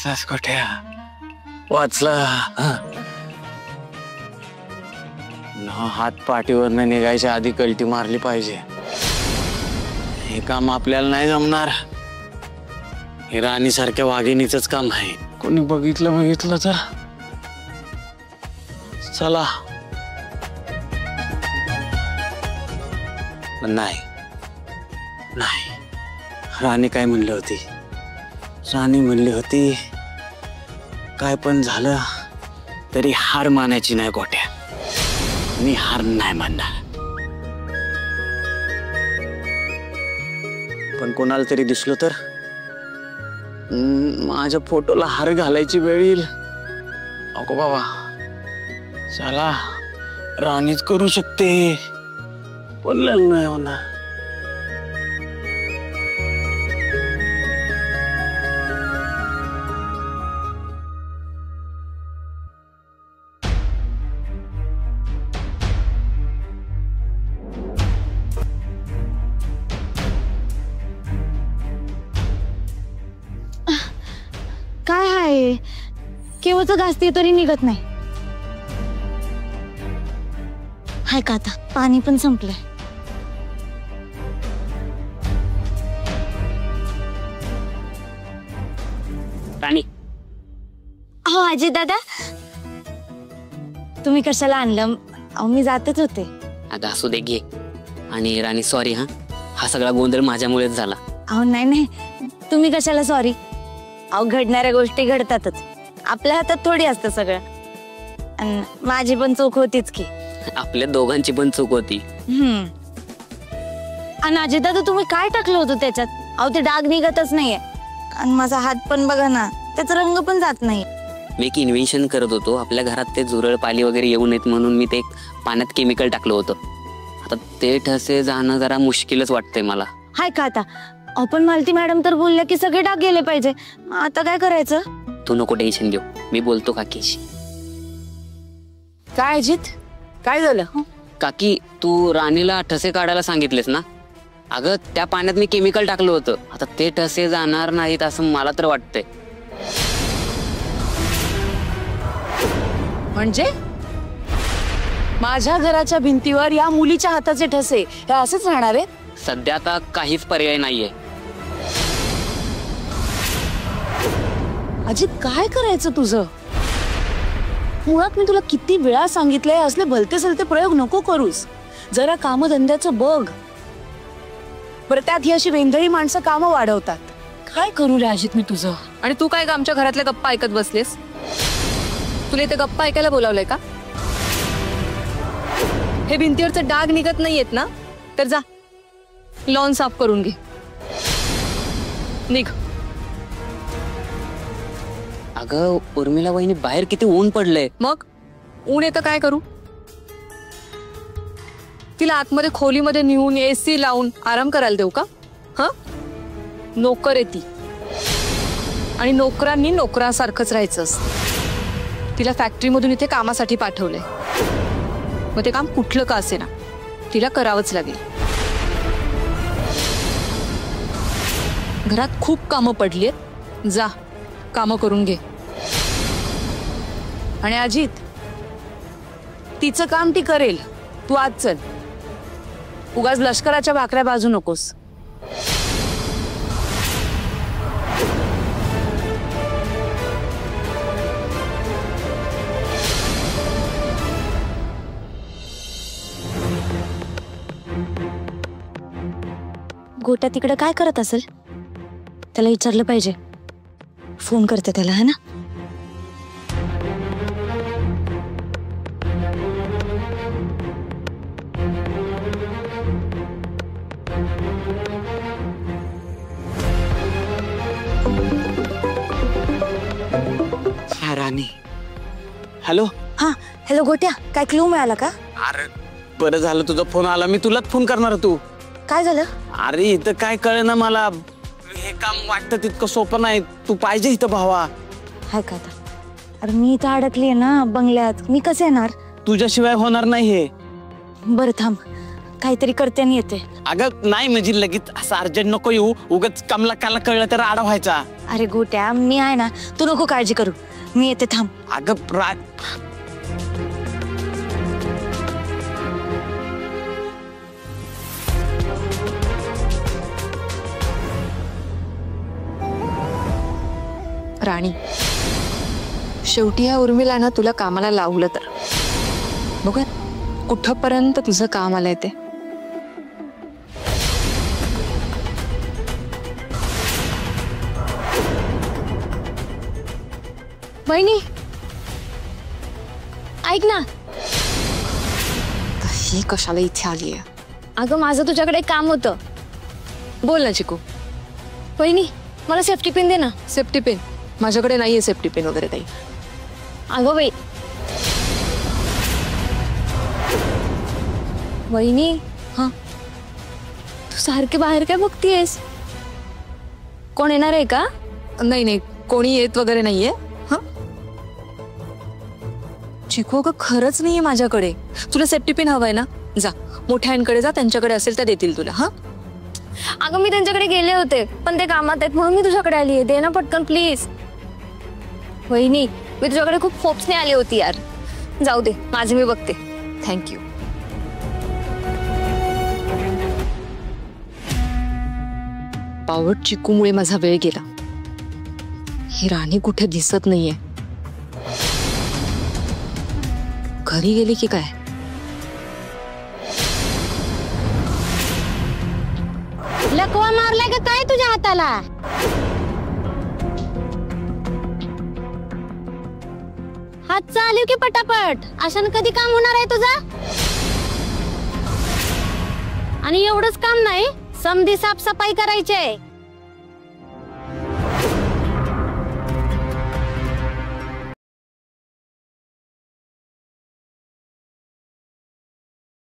वाचलास गोट्या, वाचला. हात पाठीवरनं निघायच्या आधी कल्टी मारली पाहिजे. हे काम आपल्याला नाही जमणार. हे राणी सारख्या वाघिणीचंच काम आहे. कोणी बघितलं तर चला. नाही नाही, राणी काय म्हणली होती? राणी म्हणली होती काय पण झालं तरी हार मानायची नाही गोट्या. मी हार नाही मानणार. पण कोणाला तरी दिसलो तर माझ्या फोटोला हार घालायची वेळ येईल. अगो बाबा, चला, राणीच करू शकते, पण लग्न नाही होणार. काय आहे, केव्हाच घासते तरी निघत नाही. हाय का आता पाणी पण संपलंय. राणी. हो आजी दादा, तुम्ही कशाला आणलं? अहो मी जातच होते. अगं असू दे, घे. आणि राणी सॉरी, हा सगळा गोंधळ माझ्यामुळेच झाला. अहो नाही नाही, तुम्ही कशाला सॉरी? अहो घडणाऱ्या गोष्टी घडतातच, आपल्या हातात थोडी असतं सगळं. आणि माझी पण चूक होतीच की. आपल्या दोघांची पण चूक होती. आणि आजी दादा तुम्ही काय टाकलं होतं त्याच्यात? अहो ते डाग निघतच नाहीये. आणि माझा हात पण बघा ना, त्याचा रंग पण जात नाही. मी एक इन्व्हेन्शन करत होतो. आपल्या घरात ते झुरळ पाली वगैरे येऊ नयेत म्हणून मी ते पाण्यात केमिकल टाकलं होतं. आता ते ठसे जाणं जरा मुश्किलच वाटतंय मला. हाय का आता? पण मालती मॅडम तर बोलल्या की सगळे डाग गेले पाहिजे. आता काय करायचं? तू नको टेन्शन घेऊ, मी बोलतो काकीशी. काय अजित, काय झालं? काकी, तू राणीला ठसे काढायला सांगितलेस ना? अगं त्या पाण्यात मी केमिकल टाकलं होतं. आता ते ठसे जाणार नाहीत असं मला तर वाटतंय. म्हणजे माझ्या घराच्या भिंतीवर या मुलीच्या हाताचे ठसे हे असेच राहणार आहेत? सध्या आता काहीच पर्याय नाहीये. अजित काय करायचं तुझं? मुळात मी तुला किती वेळा सांगितलंय असले भलते सलते प्रयोग नको करूस. जरा कामधंद्याचं बघ. बरं त्यात ही अशी वेंधळी माणसं कामं वाढवतात. काय करू रे अजित मी तुझं? आणि तू काय आमच्या घरातल्या गप्पा ऐकत बसलेस? तुला इथे गप्पा ऐकायला बोलावलंय का? हे भिंतीवरचे डाग निघत नाहीयेत ना, तर जा लॉन साफ करून घे. निघ. अगं उर्मिला वहिनी, बाहेर किती ऊन पडलंय. मग ऊन येतं काय करू? तिला आतमध्ये खोलीमध्ये नेऊन एसी लावून आराम करायला देऊ का? नोकर आहे ती, आणि नोकरांनी नोकरासारखंच राहायचं असतं. तिला फॅक्टरीमधून इथे कामासाठी पाठवलंय, मग ते काम कुठलं का असेना तिला करावंच लागेल. घरात खूप कामं पडलीत, जा कामं करून घे. आणि अजित, तिचं काम ती करेल, तू आज चल. उगाच लष्कराच्या भाकऱ्या बाजू नकोस. गोट्या तिकडे काय करत असेल? त्याला विचारलं पाहिजे. फोन करते त्याला, है ना? राणी. हॅलो. हा हॅलो गोट्या, काय क्लू मिळाला का? अरे बरं झालं तुझा फोन आला, मी तुलाच फोन करणार. तू काय झालं? अरे इथं काय कळेना मला. हे काम वाटतं तितकं सोपं नाही. तू पाहिजे इथं भावा. हाय का आता? अरे मी इथं अडकलीये ना बंगल्यात, मी कसं येणार? तुझ्याशिवाय होणार नाही हे. बरं थांब, काहीतरी करते आणि येते. अगं नाही म्हणजे लगेच असं अर्जंट नको येऊ, उगाच कमला काला कळलं तर आडा व्हायचा. अरे गोट्या मी आहे ना, तू नको काळजी करू, मी येते थांब. अगं राणी, शेवटी या उर्मिला तुला कामाला लावलं तर बघा कुठपर्यंत तुझं काम आलंय ते. बहिणी ऐक ना. ही कशाला इथे आलीये? अगं माझं तुझ्याकडे एक काम होतं. बोल ना चिकू. बहिणी मला सेफ्टी पिन दे ना. Safety pin? माझ्याकडे नाहीये सेफ्टी पिन वगैरे काही. अगं बाई. वहिनी हा तू सारखे बाहेर काय बघतीयस? कोण येणार आहे का? नाही नाही, कोणी येत वगैरे नाहीये. हा चिकू, अगं खरंच नाहीये माझ्याकडे. तुला सेफ्टी पिन हवंय ना, जा मोठ्यांकडे जा, त्यांच्याकडे असेल तर देतील तुला. हा अगं मी त्यांच्याकडे गेले होते पण ते कामात आहेत म्हणून मी तुझ्याकडे आली आहे. दे ना पटकन प्लीज. वहिनी मी तुझ्याकडे खूप फोप्सने आली होती यार. जाऊ दे, माझे मी बघते. थँक्यू. पावट चिकूमुळे माझा वेळ गेला. ही राणी कुठे दिसत नाहीये. घरी गेली की काय? लकवा मारलाय का काय तुझ्या हाताला? हात चालू की पटापट. अशानं कधी काम होणार आहे तुझा? आणि एवढंच काम नाही, समधी साफसफाई करायची आहे.